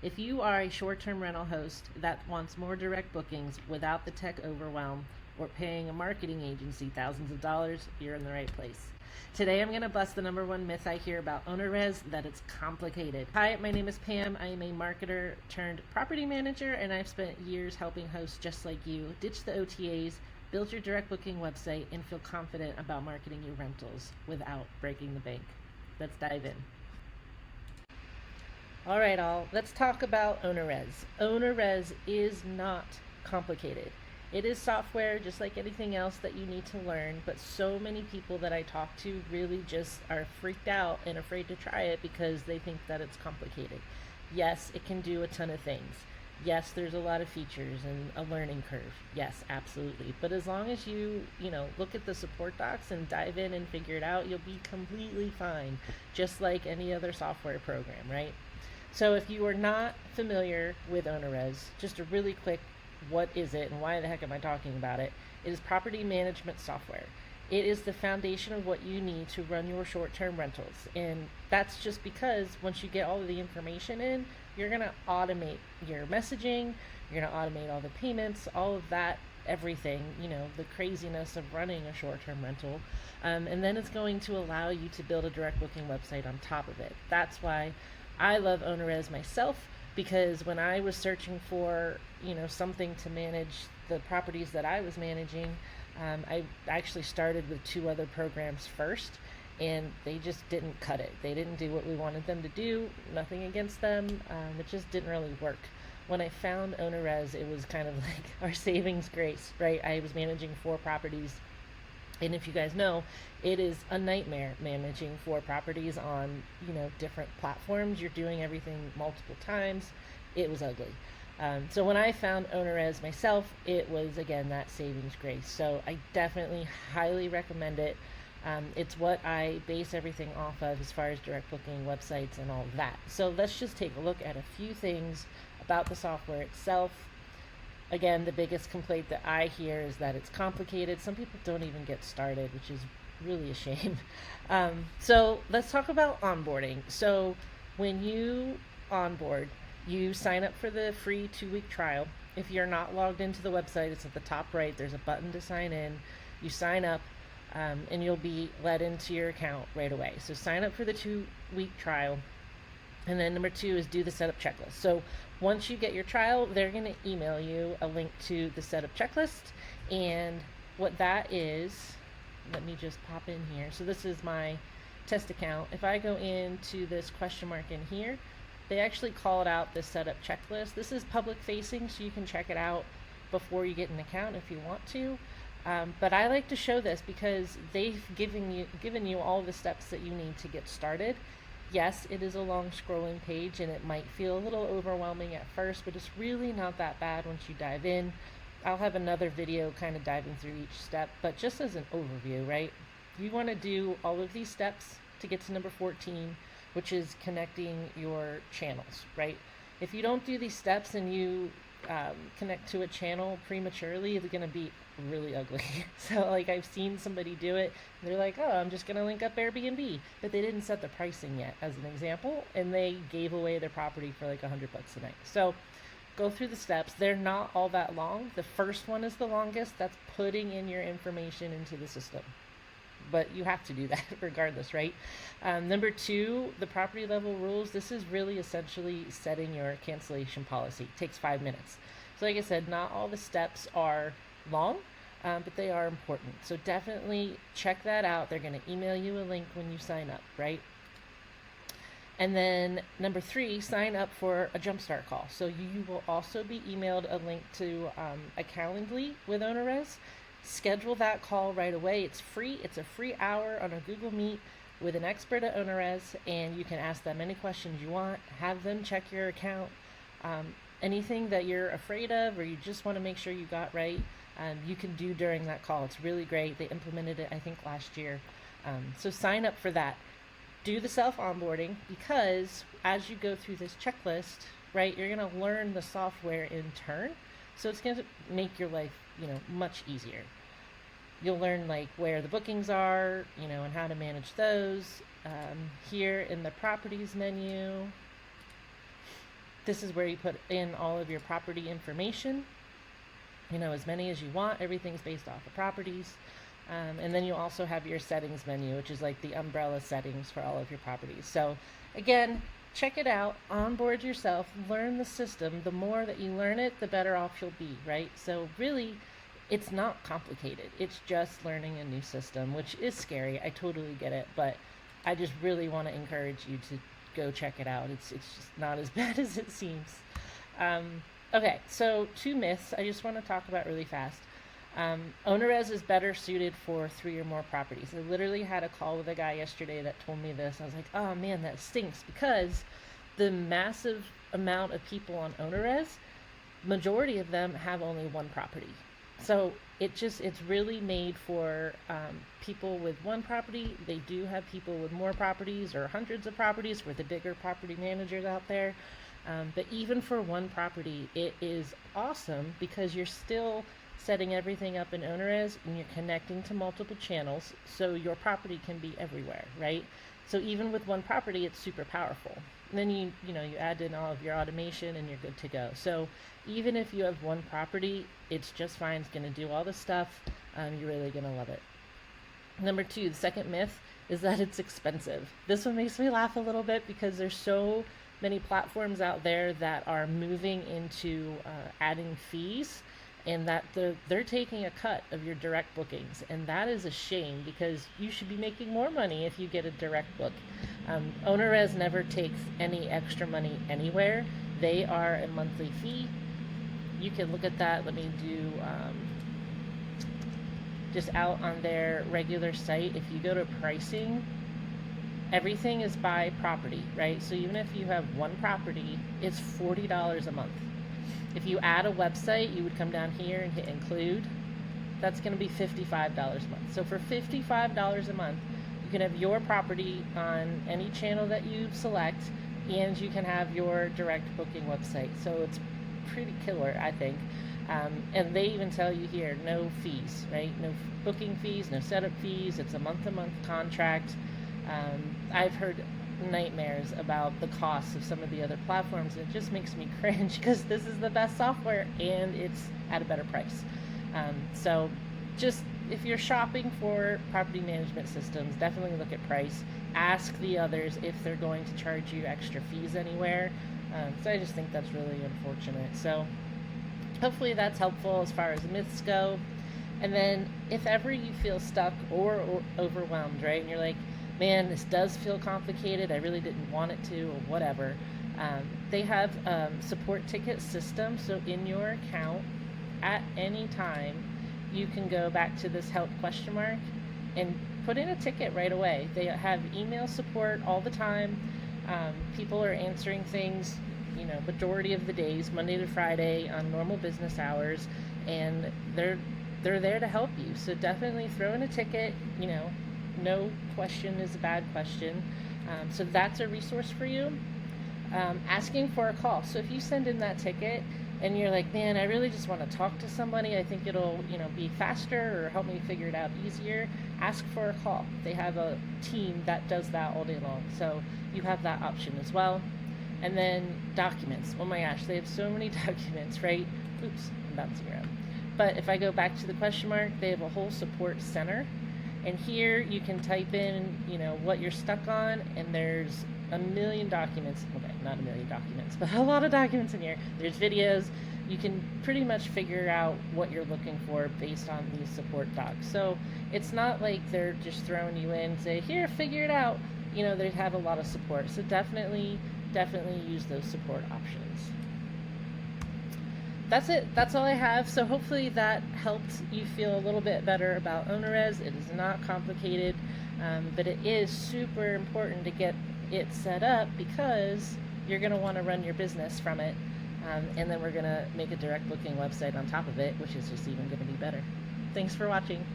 If you are a short-term rental host that wants more direct bookings without the tech overwhelm or paying a marketing agency thousands of dollars, you're in the right place. Today I'm going to bust the number one myth I hear about OwnerRez, that it's complicated. Hi, my name is Pam. I am a marketer turned property manager, and I've spent years helping hosts just like you ditch the OTAs, build your direct booking website, and feel confident about marketing your rentals without breaking the bank. Let's dive in. All right, let's talk about OwnerRez. OwnerRez is not complicated. It is software just like anything else that you need to learn, but so many people that I talk to really just are freaked out and afraid to try it because they think that it's complicated. Yes, it can do a ton of things. Yes, there's a lot of features and a learning curve. Yes, absolutely. But as long as you look at the support docs and dive in and figure it out, you'll be completely fine, just like any other software program, right? So if you are not familiar with OwnerRez, just a really quick, what is it and why the heck am I talking about it? It is property management software. It is the foundation of what you need to run your short-term rentals. And that's just because once you get all of the information in, you're going to automate your messaging, you're going to automate all the payments, all of that, everything, the craziness of running a short-term rental. And then it's going to allow you to build a direct booking website on top of it. That's why I love OwnerRez myself, because when I was searching for, something to manage the properties that I was managing, I actually started with two other programs first, and they just didn't cut it. They didn't do what we wanted them to do. Nothing against them. It just didn't really work. When I found OwnerRez, it was kind of like our savings grace, right? I was managing 4 properties. And if you guys know, it is a nightmare managing 4 properties on, different platforms. You're doing everything multiple times. It was ugly. So when I found OwnerRez myself, it was, again, that savings grace. So I definitely highly recommend it. It's what I base everything off of as far as direct booking websites and all of that. So let's just take a look at a few things about the software itself. Again, the biggest complaint that I hear is that it's complicated. Some people don't even get started, which is really a shame. So let's talk about onboarding. So when you onboard, you sign up for the free 2-week trial. If you're not logged into the website, it's at the top right. There's a button to sign in. You sign up, and you'll be led into your account right away. So sign up for the 2-week trial. And then number 2 is do the setup checklist. So once you get your trial, they're going to email you a link to the setup checklist. And what that is, let me just pop in here. So this is my test account. If I go into this question mark in here, they actually call it out the setup checklist. This is public facing, so you can check it out before you get an account if you want to. But I like to show this because they've given you all the steps that you need to get started. Yes, it is a long scrolling page and it might feel a little overwhelming at first, but it's really not that bad once you dive in. I'll have another video kind of diving through each step, but just as an overview, right? You want to do all of these steps to get to number 14, which is connecting your channels, right? If you don't do these steps and you connect to a channel prematurely, it's going to be really ugly. So like I've seen somebody do it, they're like, oh, I'm just going to link up Airbnb, but they didn't set the pricing yet as an example, and they gave away their property for like $100 a night. So go through the steps. They're not all that long. The first one is the longest. That's putting in your information into the system, but you have to do that regardless, right? Number 2, the property level rules. This is really essentially setting your cancellation policy. It takes 5 minutes. So like I said, not all the steps are long, but they are important. So definitely check that out. They're going to email you a link when you sign up, right? And then number 3, sign up for a Jumpstart call. So you will also be emailed a link to a Calendly with OwnerRez. Schedule that call right away. It's free. It's a free hour on a Google Meet with an expert at OwnerRez, and you can ask them any questions you want, have them check your account. Anything that you're afraid of or you just want to make sure you got right, you can do during that call. It's really great. They implemented it, I think, last year. So sign up for that. Do the self-onboarding, because as you go through this checklist, right, you're going to learn the software in turn. So it's going to make your life, much easier. You'll learn like where the bookings are, and how to manage those. Here in the properties menu, This is where you put in all of your property information, as many as you want. Everything's based off of properties. And then you also have your settings menu, which is like the umbrella settings for all of your properties. So again, check it out, onboard yourself, learn the system. The more that you learn it, the better off you'll be, right? So really, it's not complicated. It's just learning a new system, which is scary. I totally get it, but I just really want to encourage you to go check it out. It's just not as bad as it seems. Okay, so 2 myths I just want to talk about really fast. OwnerRez is better suited for 3 or more properties. I literally had a call with a guy yesterday that told me this. I was like, oh man, that stinks, because the massive amount of people on OwnerRez, majority of them have only 1 property. So it's really made for people with 1 property. They do have people with more properties or hundreds of properties for the bigger property managers out there. But even for 1 property, it is awesome because you're still setting everything up in OwnerRez and you're connecting to multiple channels, so your property can be everywhere, right? So even with 1 property, it's super powerful. And then you add in all of your automation and you're good to go. So even if you have 1 property, it's just fine. It's going to do all the stuff. You're really going to love it. Number 2, the second myth is that it's expensive. This one makes me laugh a little bit because there's so many platforms out there that are moving into adding fees, and that they're taking a cut of your direct bookings, and that is a shame because you should be making more money if you get a direct book. OwnerRez never takes any extra money anywhere. They are a monthly fee. You can look at that. Let me do just out on their regular site. If you go to pricing, everything is by property, right? So even if you have 1 property, it's $40 a month. If you add a website, you would come down here and hit include. That's going to be $55 a month. So for $55 a month, you can have your property on any channel that you select, and you can have your direct booking website. So it's pretty killer, I think. And they even tell you here, no fees, right? No booking fees, no setup fees. It's a month-to-month contract. I've heard nightmares about the costs of some of the other platforms. It just makes me cringe because this is the best software and it's at a better price. So just if you're shopping for property management systems, definitely look at price. Ask the others if they're going to charge you extra fees anywhere. So I just think that's really unfortunate. So hopefully that's helpful as far as myths go. And then if ever you feel stuck or overwhelmed, right, and you're like, man, this does feel complicated, I really didn't want it to, or whatever, they have support ticket system. So in your account, at any time, you can go back to this help question mark and put in a ticket right away. They have email support all the time. People are answering things, majority of the days, Monday to Friday on normal business hours, and they're there to help you. So definitely throw in a ticket. No question is a bad question. So that's a resource for you. Asking for a call. So if you send in that ticket and you're like, man, I really just want to talk to somebody, I think it'll be faster or help me figure it out easier, ask for a call. They have a team that does that all day long. So you have that option as well. And then documents. Oh my gosh, they have so many documents, right? Oops, I'm bouncing around. But if I go back to the question mark, they have a whole support center. And here you can type in, what you're stuck on, and there's a million documents. Okay, not a million documents, but a lot of documents in here. There's videos. You can pretty much figure out what you're looking for based on these support docs. So it's not like they're just throwing you in and say, here, figure it out. They have a lot of support. So definitely use those support options. That's it. That's all I have. So hopefully that helped you feel a little bit better about OwnerRez. It is not complicated, but it is super important to get it set up because you're going to want to run your business from it. And then we're going to make a direct booking website on top of it, which is just even going to be better. Thanks for watching.